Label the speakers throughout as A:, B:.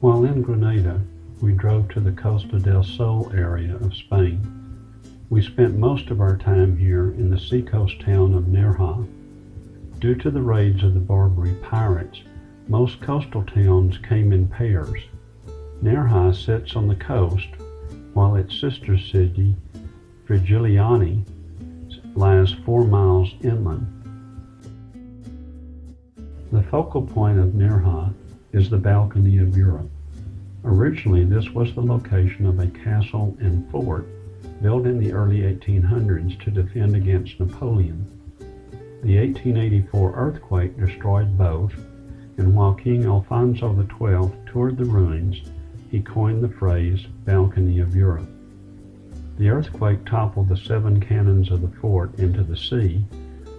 A: While in Grenada, we drove to the Costa del Sol area of Spain. We spent most of our time here in the seacoast town of Nerja. Due to the raids of the Barbary pirates, most coastal towns came in pairs. Nerja sits on the coast, while its sister city, Frigiliani, lies 4 miles inland. The focal point of Nerja is the Balcony of Europe. Originally, this was the location of a castle and fort built in the early 1800s to defend against Napoleon. The 1884 earthquake destroyed both, and while King Alfonso XII toured the ruins, he coined the phrase Balcony of Europe. The earthquake toppled the 7 cannons of the fort into the sea,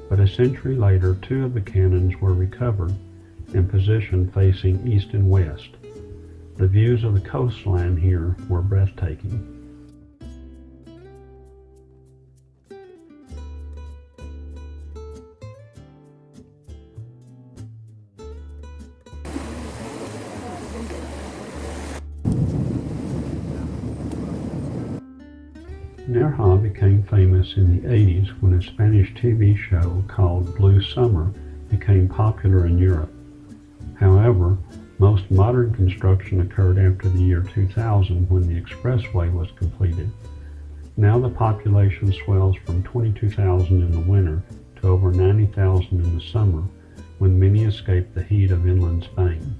A: but a century later 2 of the cannons were recovered and positioned facing east and west. The views of the coastline here were breathtaking. Nerja became famous in the 80s when a Spanish TV show called Blue Summer became popular in Europe. However, most modern construction occurred after the year 2000 when the expressway was completed. Now the population swells from 22,000 in the winter to over 90,000 in the summer, when many escape the heat of inland Spain.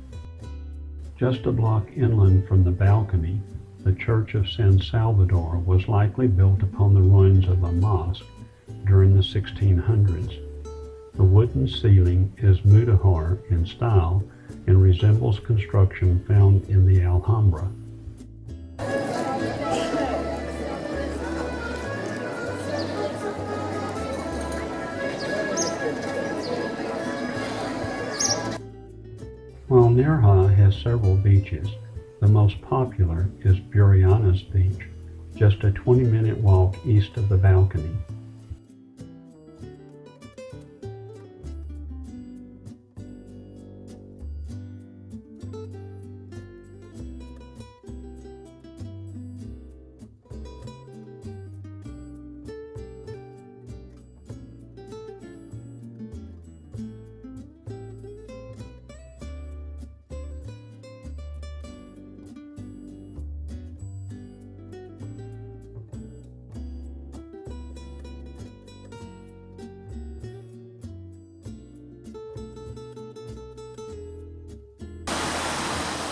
A: Just a block inland from the balcony, the Church of San Salvador was likely built upon the ruins of a mosque during the 1600s. The wooden ceiling is mudéjar in style and resembles construction found in the Alhambra. While Nerja has several beaches, the most popular is Burriana's Beach, just a 20-minute walk east of the balcony.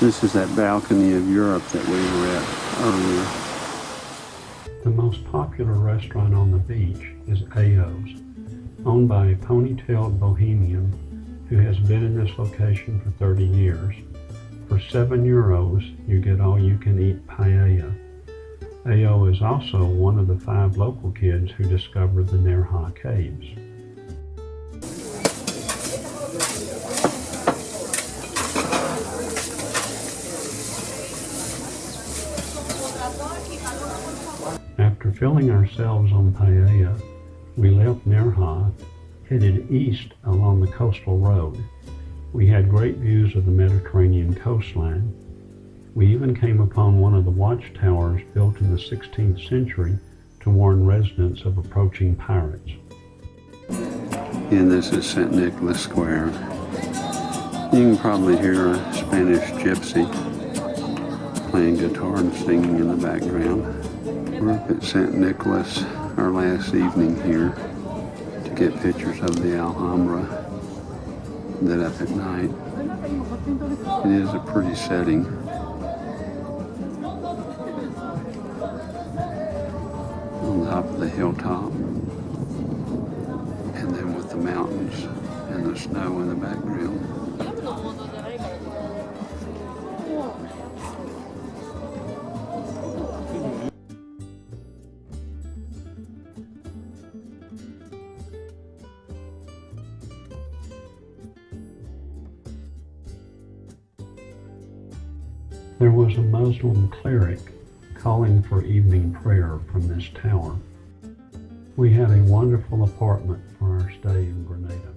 A: This is that Balcony of Europe that we were at earlier. The most popular restaurant on the beach is Ao's, owned by a ponytailed bohemian who has been in this location for 30 years. For €7, you get all-you-can-eat paella. Ao is also one of the 5 local kids who discovered the Nerja caves. After filling ourselves on paella, we left Nerja, headed east along the coastal road. We had great views of the Mediterranean coastline. We even came upon one of the watchtowers built in the 16th century to warn residents of approaching pirates. And this is St. Nicholas Square. You can probably hear a Spanish gypsy playing guitar and singing in the background. We're up at St. Nicholas, our last evening here, to get pictures of the Alhambra, then up at night. It is a pretty setting. On top of the hilltop, and then with the mountains and the snow in the background. There was a Muslim cleric calling for evening prayer from this tower. We had a wonderful apartment for our stay in Grenada.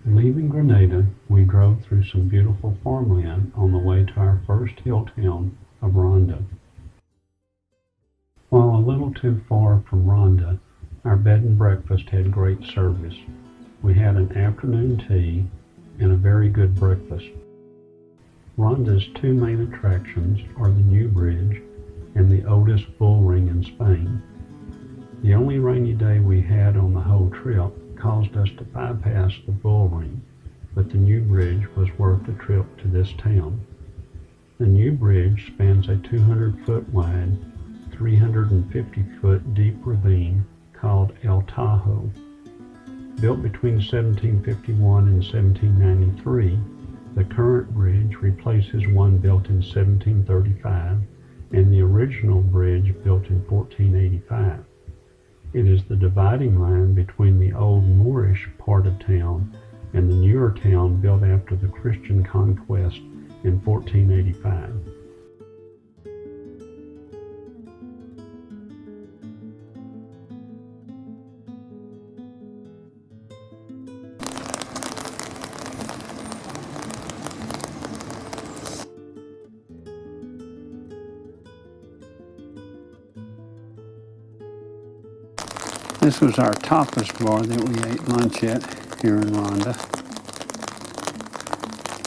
A: Leaving Grenada, we drove through some beautiful farmland on the way to our first hill town of Ronda. While a little too far from Ronda, our bed and breakfast had great service. We had an afternoon tea and a very good breakfast. Ronda's two main attractions are the New Bridge and the oldest bull ring in Spain. The only rainy day we had on the whole trip caused us to bypass the bull ring, but the New Bridge was worth the trip to this town. The New Bridge spans a 200-foot wide, 350-foot deep ravine called El Tajo. Built between 1751 and 1793, the current bridge replaces one built in 1735 and the original bridge built in 1485. It is the dividing line between the old Moorish part of town and the newer town built after the Christian conquest in 1485. This was our tapas bar that we ate lunch at here in Ronda.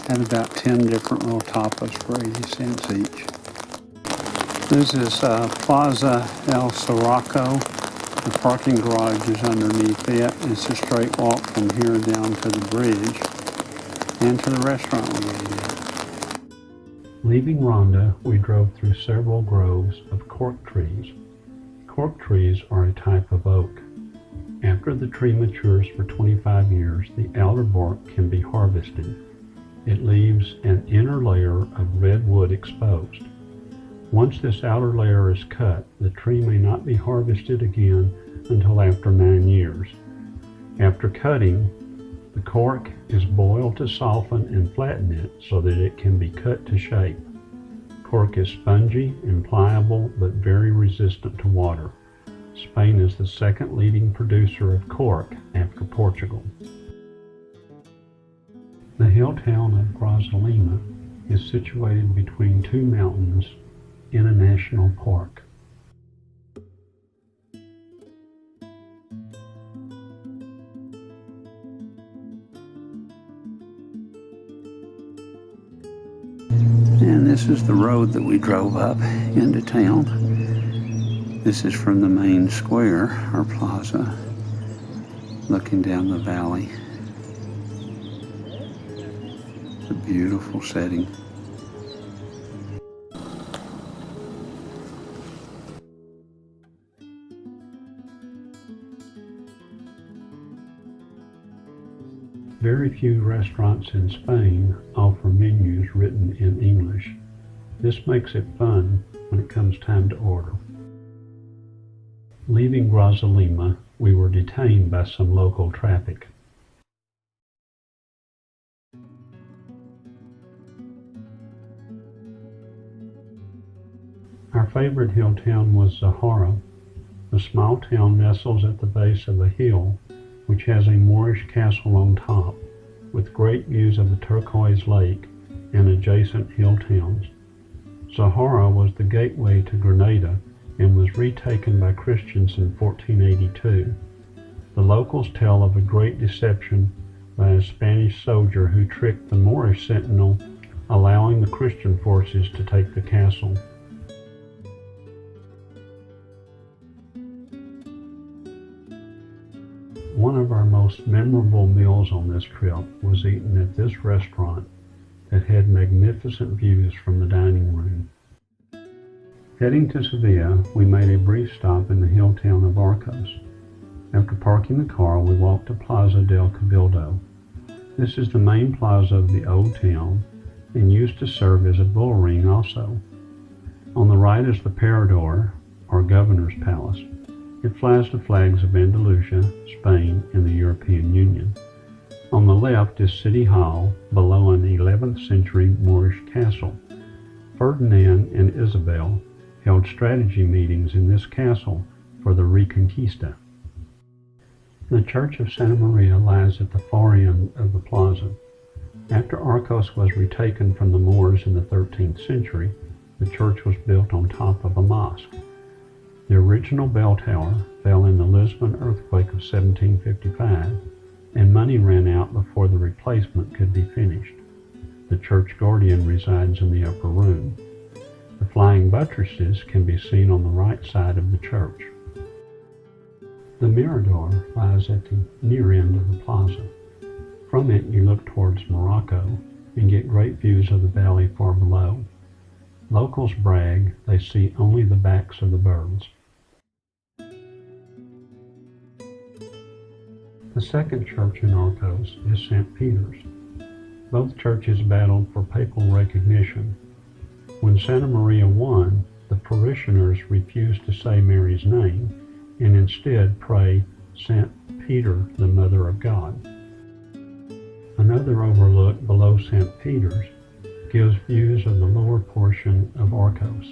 A: Had about 10 different little tapas for 80 cents each. This is Plaza El Sirocco. The parking garage is underneath it. It's a straight walk from here down to the bridge and to the restaurant we ate at. Leaving Ronda, we drove through several groves of cork trees. Cork trees are a type of oak. After the tree matures for 25 years, the outer bark can be harvested. It leaves an inner layer of red wood exposed. Once this outer layer is cut, the tree may not be harvested again until after 9 years. After cutting, the cork is boiled to soften and flatten it so that it can be cut to shape. Cork is spongy and pliable but very resistant to water. Spain is the second leading producer of cork after Portugal. The hill town of Grazalema is situated between two mountains in a national park. And this is the road that we drove up into town. This is from the main square, or plaza, looking down the valley. It's a beautiful setting. Very few restaurants in Spain offer menus written in English. This makes it fun when it comes time to order. Leaving Grazalema, we were detained by some local traffic. Our favorite hill town was Zahara. The small town nestles at the base of a hill which has a Moorish castle on top, with great views of the turquoise lake and adjacent hill towns. Zahara was the gateway to Grenada and was retaken by Christians in 1482. The locals tell of a great deception by a Spanish soldier who tricked the Moorish sentinel, allowing the Christian forces to take the castle. One of our most memorable meals on this trip was eaten at this restaurant that had magnificent views from the dining room. Heading to Sevilla, we made a brief stop in the hill town of Arcos. After parking the car, we walked to Plaza del Cabildo. This is the main plaza of the old town and used to serve as a bull ring also. On the right is the Parador, or Governor's Palace. It flies the flags of Andalusia, Spain, and the European Union. On the left is City Hall, below an 11th century Moorish castle. Ferdinand and Isabel held strategy meetings in this castle for the Reconquista. The Church of Santa Maria lies at the far end of the plaza. After Arcos was retaken from the Moors in the 13th century, the church was built on top of a mosque. The original bell tower fell in the Lisbon earthquake of 1755, and money ran out before the replacement could be finished. The church guardian resides in the upper room. The flying buttresses can be seen on the right side of the church. The Mirador lies at the near end of the plaza. From it you look towards Morocco and get great views of the valley far below. Locals brag they see only the backs of the birds. The second church in Arcos is St. Peter's. Both churches battled for papal recognition. When Santa Maria won, the parishioners refused to say Mary's name and instead pray St. Peter, the Mother of God. Another overlook below St. Peter's gives views of the lower portion of Arcos.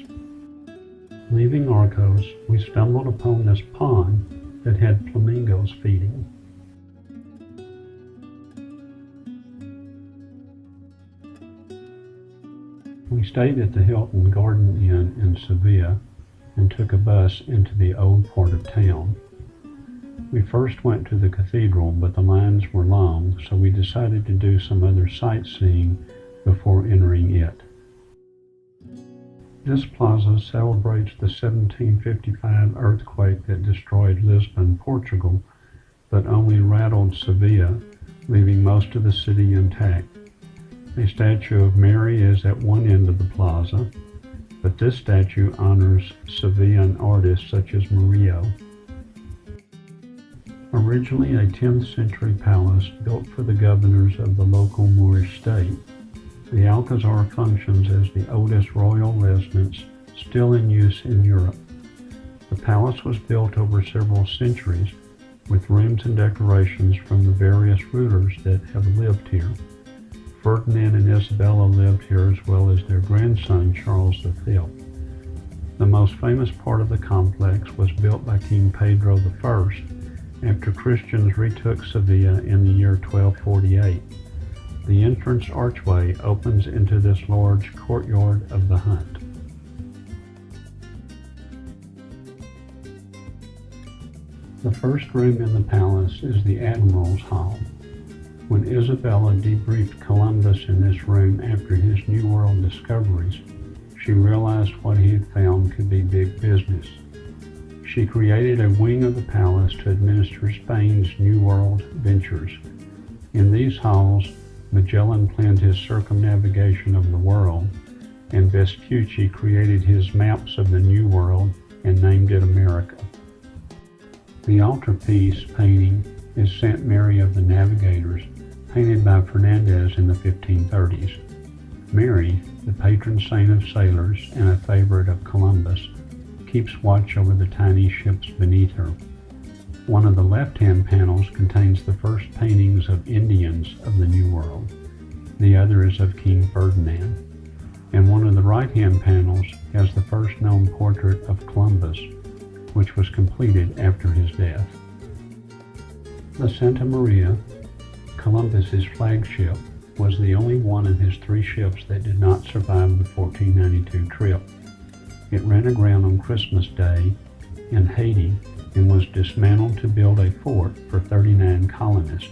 A: Leaving Arcos, we stumbled upon this pond that had flamingos feeding. We stayed at the Hilton Garden Inn in Sevilla and took a bus into the old part of town. We first went to the cathedral, but the lines were long, so we decided to do some other sightseeing before entering it. This plaza celebrates the 1755 earthquake that destroyed Lisbon, Portugal, but only rattled Sevilla, leaving most of the city intact. A statue of Mary is at one end of the plaza, but this statue honors Sevillan artists such as Murillo. Originally a 10th century palace built for the governors of the local Moorish state, the Alcazar functions as the oldest royal residence still in use in Europe. The palace was built over several centuries, with rooms and decorations from the various rulers that have lived here. Ferdinand and Isabella lived here as well as their grandson Charles V. The most famous part of the complex was built by King Pedro I after Christians retook Sevilla in the year 1248. The entrance archway opens into this large courtyard of the hunt. The first room in the palace is the Admiral's Hall. When Isabella debriefed Columbus in this room after his New World discoveries, she realized what he had found could be big business. She created a wing of the palace to administer Spain's New World ventures. In these halls, Magellan planned his circumnavigation of the world, and Vespucci created his maps of the New World and named it America. The altarpiece painting is St. Mary of the Navigators, painted by Fernandez in the 1530s. Mary, the patron saint of sailors and a favorite of Columbus, keeps watch over the tiny ships beneath her. One of the left-hand panels contains the first paintings of Indians of the New World. The other is of King Ferdinand. And one of the right-hand panels has the first known portrait of Columbus, which was completed after his death. The Santa Maria, Columbus's flagship, was the only one of his 3 ships that did not survive the 1492 trip. It ran aground on Christmas Day in Haiti and was dismantled to build a fort for 39 colonists.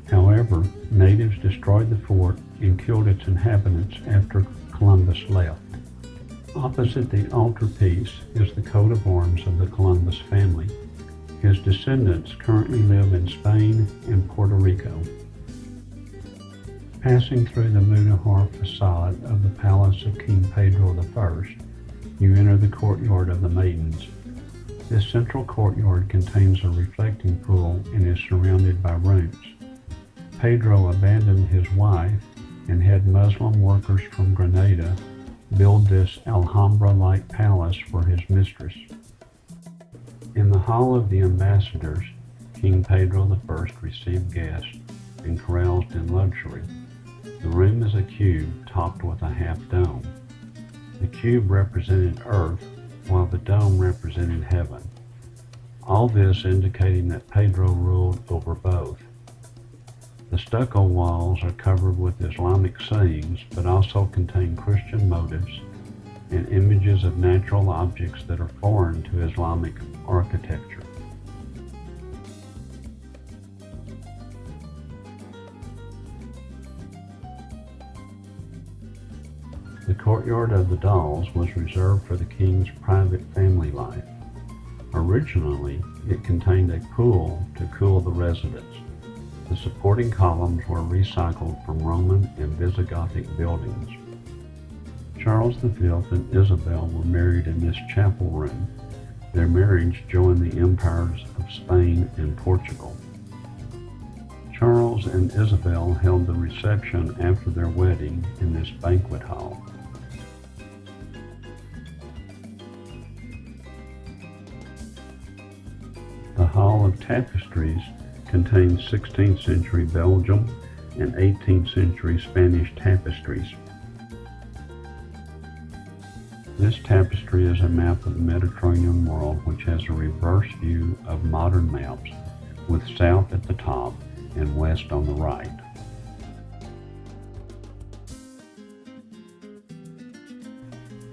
A: However, natives destroyed the fort and killed its inhabitants after Columbus left. Opposite the altarpiece is the coat of arms of the Columbus family. His descendants currently live in Spain and Puerto Rico. Passing through the Mudejar facade of the Palace of King Pedro I, you enter the courtyard of the Maidens. This central courtyard contains a reflecting pool and is surrounded by rooms. Pedro abandoned his wife and had Muslim workers from Granada build this Alhambra-like palace for his mistress. In the Hall of the Ambassadors, King Pedro I received guests and caroused in luxury. The room is a cube topped with a half dome. The cube represented Earth, while the dome represented heaven. all this indicating that Pedro ruled over both. The stucco walls are covered with Islamic sayings, but also contain Christian motifs and images of natural objects that are foreign to Islamic architecture. The courtyard of the Dolls was reserved for the king's private family life. Originally, it contained a pool to cool the residence. The supporting columns were recycled from Roman and Visigothic buildings. Charles V and Isabel were married in this chapel room. Their marriage joined the empires of Spain and Portugal. Charles and Isabel held the reception after their wedding in this banquet hall. The Hall of Tapestries contains 16th century Belgium and 18th century Spanish tapestries. This tapestry is a map of the Mediterranean world which has a reverse view of modern maps, with south at the top and west on the right.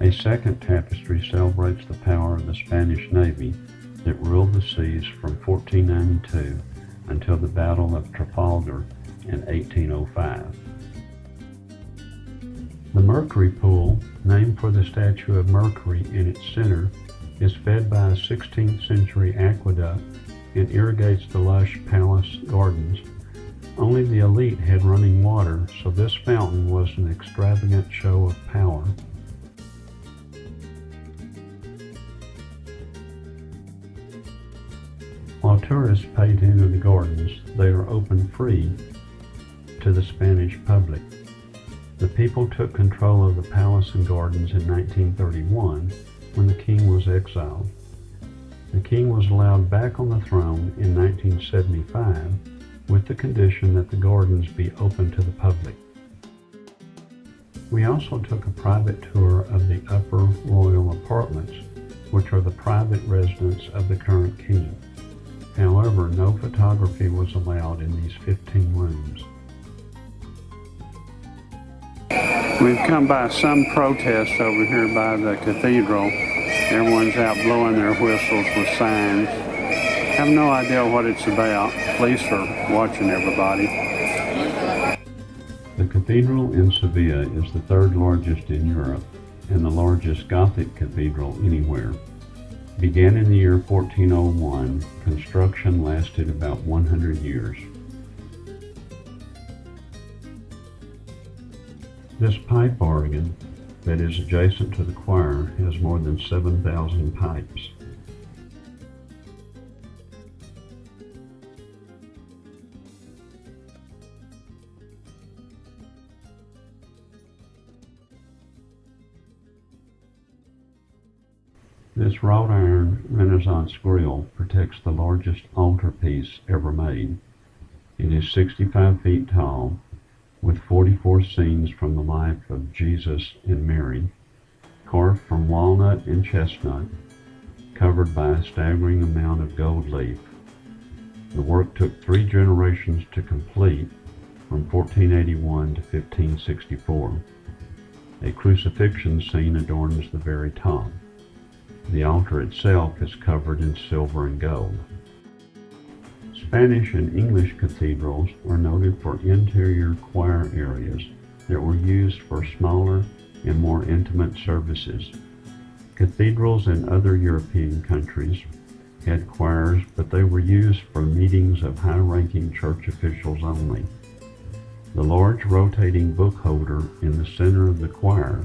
A: A second tapestry celebrates the power of the Spanish Navy that ruled the seas from 1492 until the Battle of Trafalgar in 1805. The Mercury Pool, named for the statue of Mercury in its center, is fed by a 16th century aqueduct and irrigates the lush palace gardens. Only the elite had running water, so this fountain was an extravagant show of power. While tourists pay to enter the gardens, they are open free to the Spanish public. The people took control of the palace and gardens in 1931 when the king was exiled. The king was allowed back on the throne in 1975 with the condition that the gardens be open to the public. We also took a private tour of the upper royal apartments, which are the private residence of the current king. However, no photography was allowed in these 15 rooms. We've come by some protests over here by the cathedral. Everyone's out blowing their whistles with signs. Have no idea what it's about. Police are watching everybody. The cathedral in Seville is the third largest in Europe and the largest Gothic cathedral anywhere. Began in the year 1401, construction lasted about 100 years. This pipe organ that is adjacent to the choir has more than 7,000 pipes. This wrought iron Renaissance grill protects the largest altarpiece ever made. It is 65 feet tall, with 44 scenes from the life of Jesus and Mary, carved from walnut and chestnut, covered by a staggering amount of gold leaf. The work took 3 generations to complete, from 1481 to 1564. A crucifixion scene adorns the very top. The altar itself is covered in silver and gold. Spanish and English cathedrals are noted for interior choir areas that were used for smaller and more intimate services. Cathedrals in other European countries had choirs, but they were used for meetings of high-ranking church officials only. The large rotating book holder in the center of the choir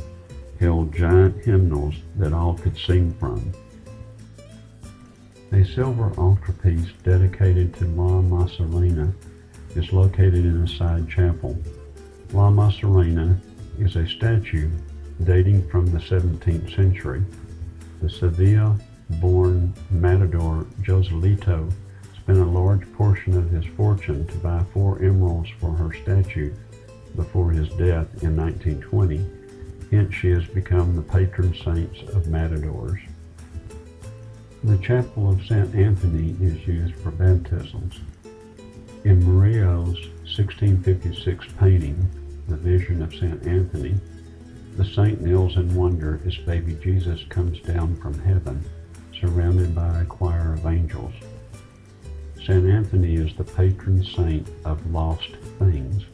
A: held giant hymnals that all could sing from. A silver altarpiece dedicated to La Macarena is located in a side chapel. La Macarena is a statue dating from the 17th century. The Seville-born matador Joselito spent a large portion of his fortune to buy 4 emeralds for her statue before his death in 1920. Hence, she has become the patron saint of matadors. The Chapel of St. Anthony is used for baptisms. In Murillo's 1656 painting, The Vision of St. Anthony, the saint kneels in wonder as baby Jesus comes down from heaven, surrounded by a choir of angels. St. Anthony is the patron saint of lost things.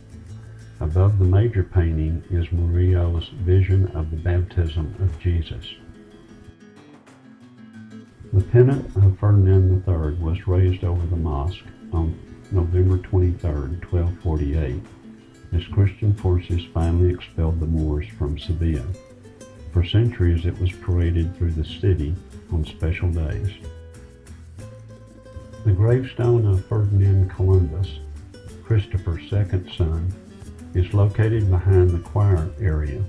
A: Above the major painting is Murillo's vision of the baptism of Jesus. The pennant of Ferdinand III was raised over the mosque on November 23, 1248, as Christian forces finally expelled the Moors from Seville. For centuries it was paraded through the city on special days. The gravestone of Ferdinand Columbus, Christopher's second son, is located behind the choir area.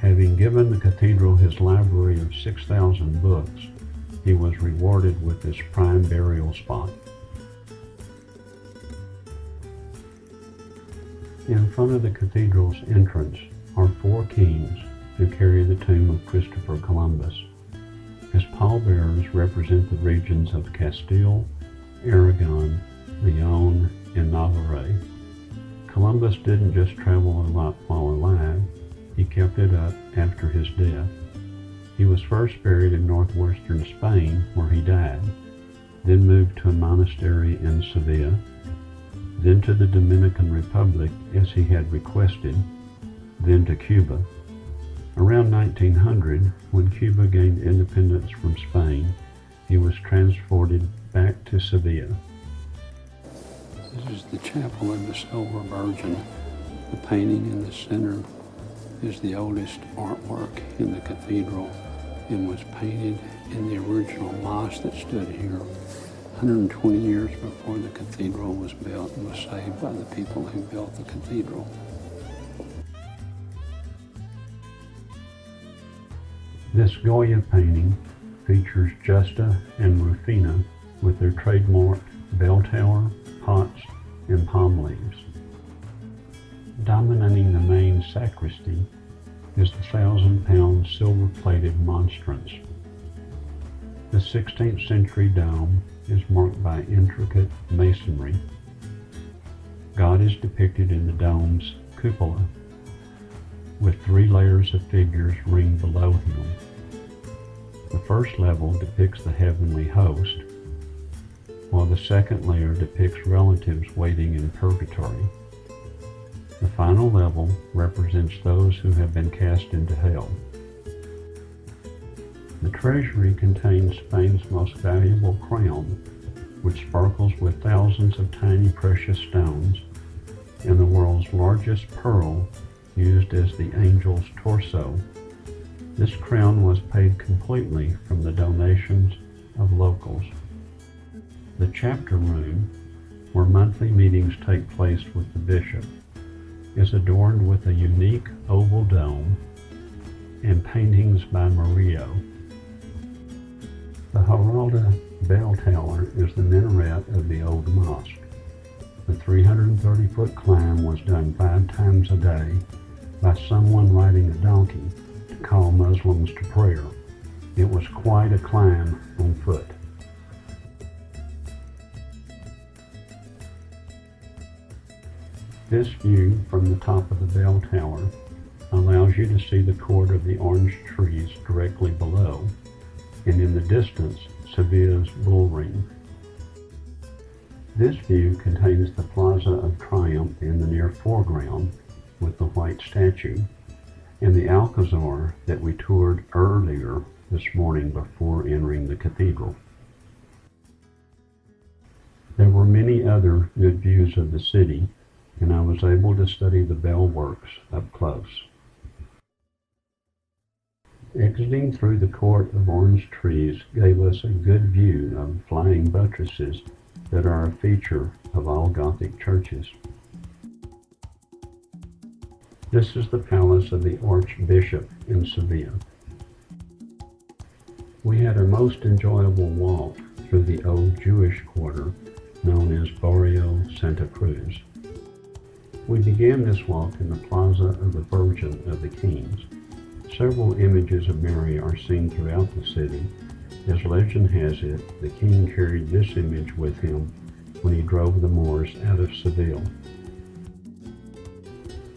A: Having given the cathedral his library of 6,000 books, he was rewarded with this prime burial spot. In front of the cathedral's entrance are 4 kings who carry the tomb of Christopher Columbus. His pallbearers represent the regions of Castile, Aragon, Leon, and Navarre. Columbus didn't just travel a lot while alive, he kept it up after his death. He was first buried in northwestern Spain, where he died, then moved to a monastery in Seville, then to the Dominican Republic as he had requested, then to Cuba. Around 1900, when Cuba gained independence from Spain, he was transported back to Seville. This is the Chapel of the Silver Virgin. The painting in the center is the oldest artwork in the cathedral and was painted in the original mosque that stood here 120 years before the cathedral was built and was saved by the people who built the cathedral. This Goya painting features Justa and Rufina with their trademarked bell tower, pots, and palm leaves. Dominating the main sacristy is the 1,000-pound silver-plated monstrance. The 16th century dome is marked by intricate masonry. God is depicted in the dome's cupola, with 3 layers of figures ringed below him. The first level depicts the heavenly host, while the second layer depicts relatives waiting in purgatory. The final level represents those who have been cast into hell. The treasury contains Spain's most valuable crown, which sparkles with thousands of tiny precious stones, and the world's largest pearl used as the angel's torso. This crown was paid completely from the donations of locals. The chapter room, where monthly meetings take place with the bishop, is adorned with a unique oval dome and paintings by Murillo. The Giralda bell tower is the minaret of the old mosque. The 330-foot climb was done 5 times a day by someone riding a donkey to call Muslims to prayer. It was quite a climb on foot. This view from the top of the bell tower allows you to see the court of the orange trees directly below, and in the distance, Seville's bull ring. This view contains the Plaza of Triumph in the near foreground with the white statue, and the Alcazar that we toured earlier this morning before entering the cathedral. There were many other good views of the city, and I was able to study the bell works up close. Exiting through the court of orange trees gave us a good view of flying buttresses that are a feature of all Gothic churches. This is the palace of the Archbishop in Seville. We had a most enjoyable walk through the old Jewish quarter known as Barrio Santa Cruz. We began this walk in the Plaza of the Virgin of the Kings. Several images of Mary are seen throughout the city, As legend has it, the king carried this image with him when he drove the Moors out of Seville.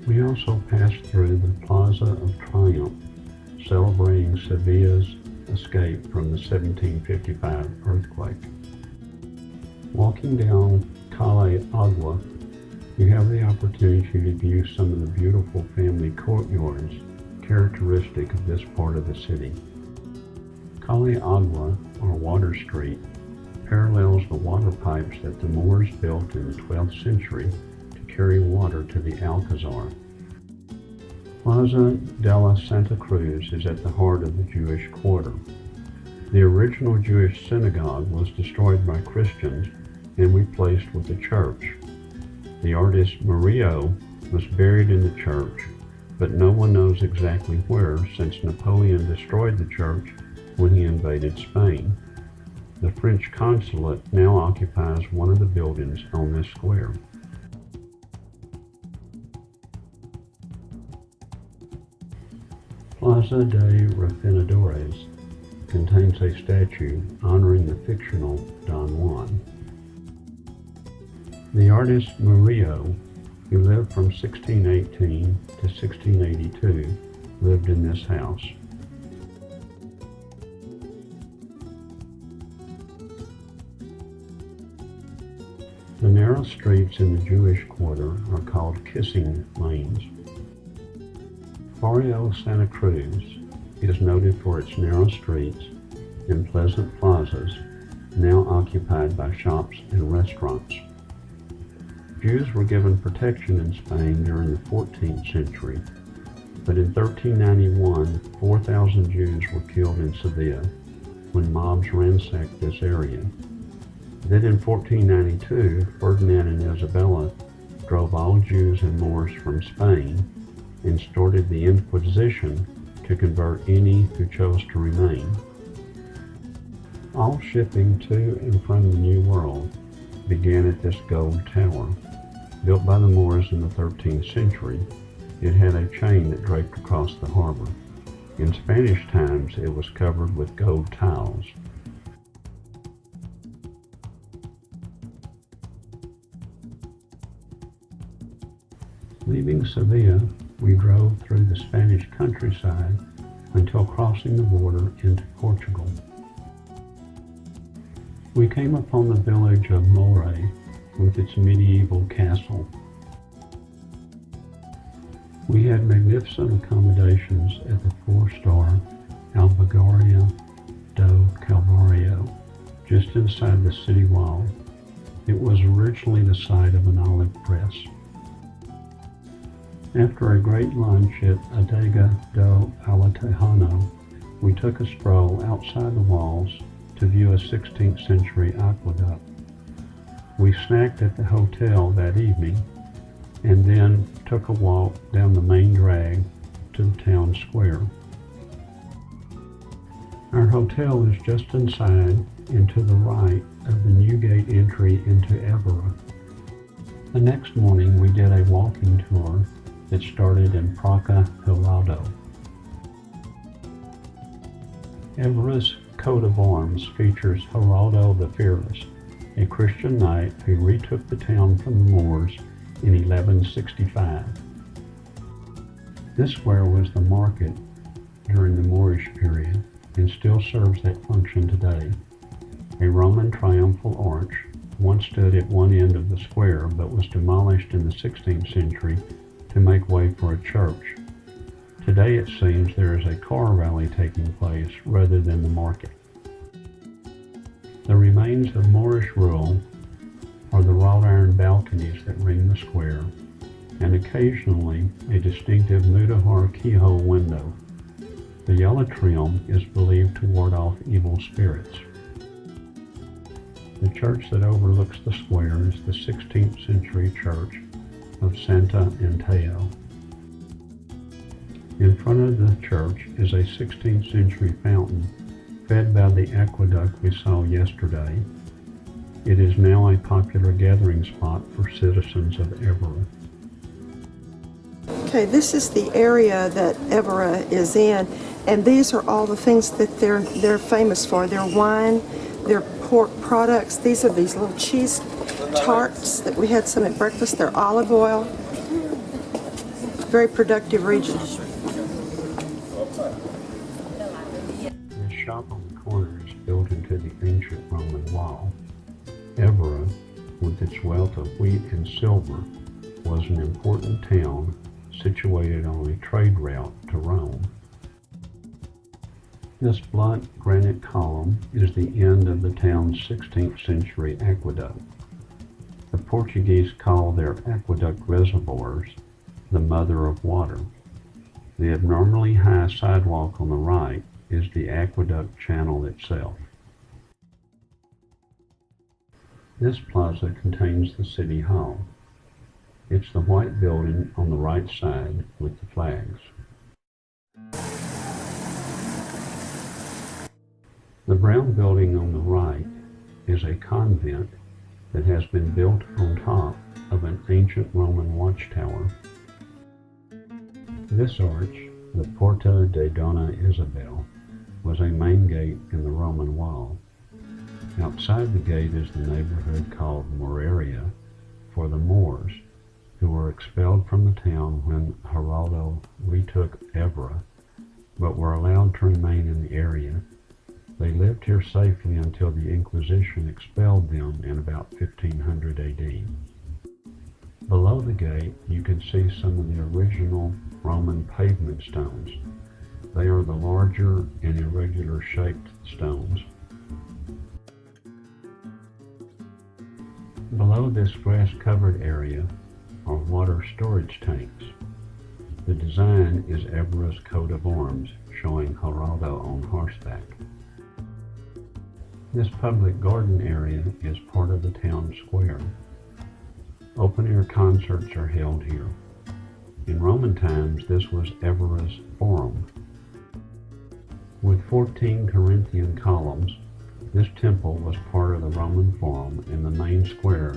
A: We also passed through the Plaza of Triumph, celebrating Sevilla's escape from the 1755 earthquake. Walking down Calle Agua, you have the opportunity to view some of the beautiful family courtyards characteristic of this part of the city. Calle Agua, or Water Street, parallels the water pipes that the Moors built in the 12th century to carry water to the Alcazar. Plaza de la Santa Cruz is at the heart of the Jewish quarter. The original Jewish synagogue was destroyed by Christians and replaced with a church. The artist Murillo was buried in the church, but no one knows exactly where since Napoleon destroyed the church when he invaded Spain. The French consulate now occupies one of the buildings on this square. Plaza de Refinadores contains a statue honoring the fictional Don Juan. The artist Murillo, who lived from 1618 to 1682, lived in this house. The narrow streets in the Jewish quarter are called kissing lanes. Barrio Santa Cruz is noted for its narrow streets and pleasant plazas, now occupied by shops and restaurants. Jews were given protection in Spain during the 14th century, but in 1391, 4,000 Jews were killed in Seville when mobs ransacked this area. Then in 1492, Ferdinand and Isabella drove all Jews and Moors from Spain and started the Inquisition to convert any who chose to remain. All shipping to and from the New World began at this gold tower. Built by the Moors in the 13th century, it had a chain that draped across the harbor. In Spanish times, it was covered with gold tiles. Leaving Seville, we drove through the Spanish countryside until crossing the border into Portugal. We came upon the village of Moure with its medieval castle. We had magnificent accommodations at the 4-star Albergaria do Calvario, just inside the city wall. It was originally the site of an olive press. After a great lunch at Adega do Alatejano, we took a stroll outside the walls to view a 16th century aqueduct. We snacked at the hotel that evening and then took a walk down the main drag to the town square. Our hotel is just inside and to the right of the new gate entry into Évora. The next morning we did a walking tour that started in Praça Hiraldo. Évora's coat of arms features Hiraldo the Fearless, a Christian knight who retook the town from the Moors in 1165. This square was the market during the Moorish period and still serves that function today. A Roman triumphal arch once stood at one end of the square but was demolished in the 16th century to make way for a church. Today it seems there is a car rally taking place rather than the market. The remains of Moorish rule are the wrought iron balconies that ring the square, and occasionally a distinctive Mudéjar keyhole window. The yellow trim is believed to ward off evil spirits. The church that overlooks the square is the 16th century church of Santa Anteo. In front of the church is a 16th century fountain fed by the aqueduct we saw yesterday. It is now a popular gathering spot for citizens of Évora.
B: Okay, this is the area that Évora is in, And these are all the things that they're famous for. Their wine, their pork products. These are these little cheese tarts that we had some at breakfast. Their olive oil. Very productive region.
A: This shop on the corner is built into the ancient Roman wall. Evora, with its wealth of wheat and silver, was an important town situated on a trade route to Rome. This blunt granite column is the end of the town's 16th century aqueduct. The Portuguese call their aqueduct reservoirs the mother of water. The abnormally high sidewalk on the right is the aqueduct channel itself. This plaza contains the City Hall. It's the white building on the right side with the flags. The brown building on the right is a convent that has been built on top of an ancient Roman watchtower. This arch, the Porta de Dona Isabel, was a main gate in the Roman wall. Outside the gate is the neighborhood called Moraria for the Moors, who were expelled from the town when Geraldo retook Evora, but were allowed to remain in the area. They lived here safely until the Inquisition expelled them in about 1500 AD. Below the gate, you can see some of the original Roman pavement stones. They are the larger and irregular shaped stones. Below this grass-covered area are water storage tanks. The design is Evora's coat of arms, showing Geraldo on horseback. This public garden area is part of the town square. Open-air concerts are held here. In Roman times, this was Evora's forum. With 14 Corinthian columns, this temple was part of the Roman forum in the main square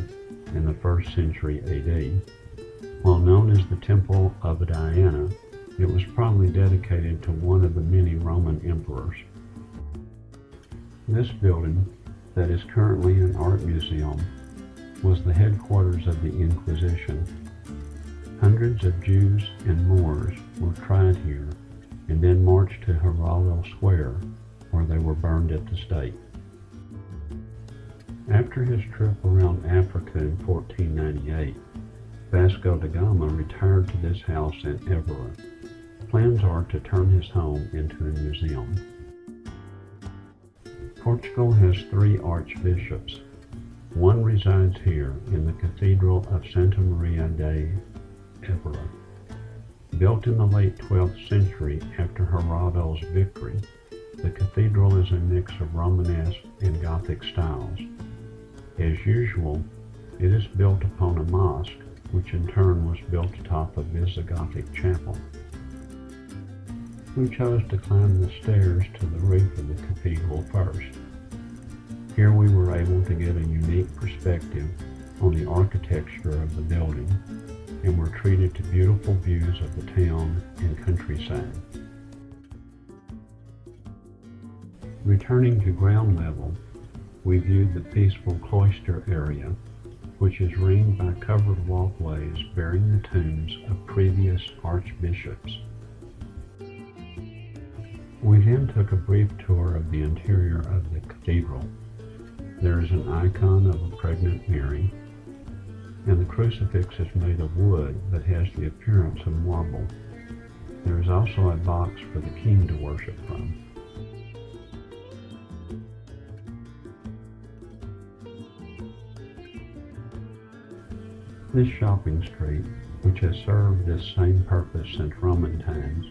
A: in the 1st century AD. While known as the Temple of Diana, it was probably dedicated to one of the many Roman emperors. This building, that is currently an art museum, was the headquarters of the Inquisition. Hundreds of Jews and Moors were tried here and then marched to Geraldo Square, where they were burned at the stake. After his trip around Africa in 1498, Vasco da Gama retired to this house in Evora. Plans are to turn his home into a museum. Portugal has 3 archbishops. One resides here in the Cathedral of Santa Maria de Evora. Built in the late 12th century after Geraldo's victory, the cathedral is a mix of Romanesque and Gothic styles. As usual, it is built upon a mosque, which in turn was built atop a Visigothic chapel. We chose to climb the stairs to the roof of the cathedral first. Here we were able to get a unique perspective on the architecture of the building and were treated to beautiful views of the town and countryside. Returning to ground level, we viewed the peaceful cloister area, which is ringed by covered walkways bearing the tombs of previous archbishops. We then took a brief tour of the interior of the cathedral. There is an icon of a pregnant Mary, and the crucifix is made of wood but has the appearance of marble. There is also a box for the king to worship from. This shopping street, which has served this same purpose since Roman times,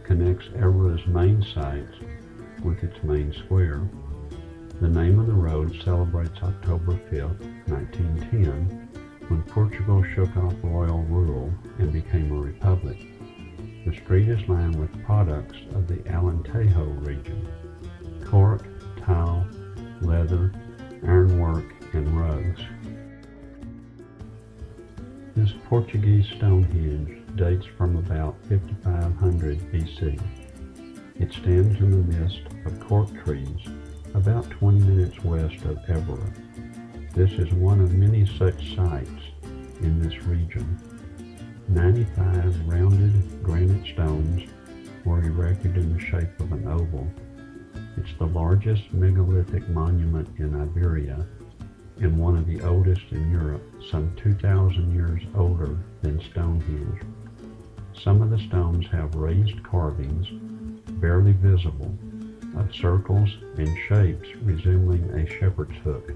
A: connects Evora's main sites with its main square. The name of the road celebrates October 5, 1910, when Portugal shook off royal rule and became a republic. The street is lined with products of the Alentejo region: cork, tile, leather, ironwork, and rugs. This Portuguese Stonehenge dates from about 5500 BC. It stands in the midst of cork trees, about 20 minutes west of Everett. This is one of many such sites in this region. 95 rounded granite stones were erected in the shape of an oval. It's the largest megalithic monument in Iberia and one of the oldest in Europe, some 2,000 years older than Stonehenge. Some of the stones have raised carvings, barely visible, of circles and shapes resembling a shepherd's hook.